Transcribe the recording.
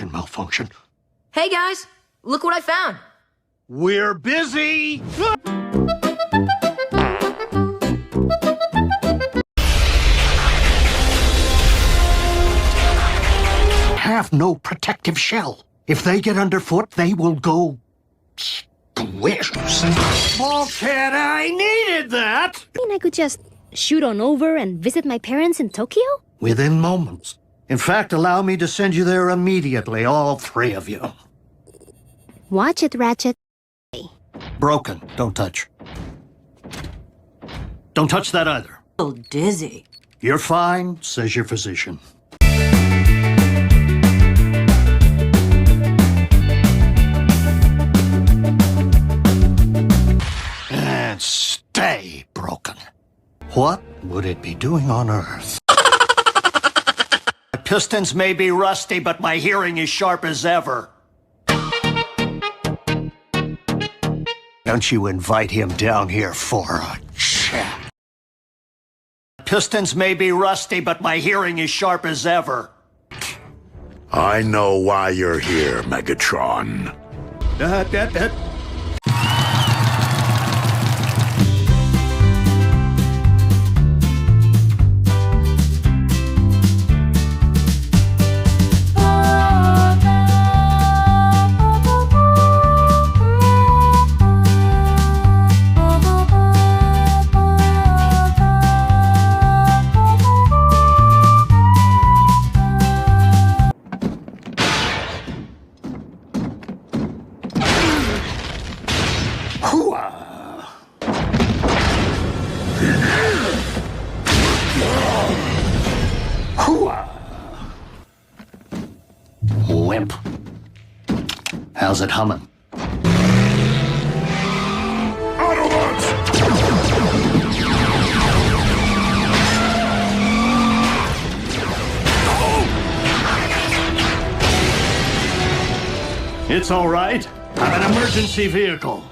f***ing malfunction. Hey guys, look what I found. We're busy! Have no protective shell. If they get underfoot, they will go squish. Bulkhead, I needed that! I mean, I could just shoot on over and visit my parents in Tokyo? Within moments. In fact, allow me to send you there immediately, all three of you. Watch it, Ratchet. Broken. Don't touch. Don't touch that either. Oh, dizzy. You're fine, says your physician. And stay broken. What would it be doing on Earth? My pistons may be rusty, but my hearing is sharp as ever. Don't you invite him down here for a chat. Pistons may be rusty, but my hearing is sharp as ever. I know why you're here, Megatron. Wimp. How's it humming? Autobots! It's all right. I'm an emergency vehicle.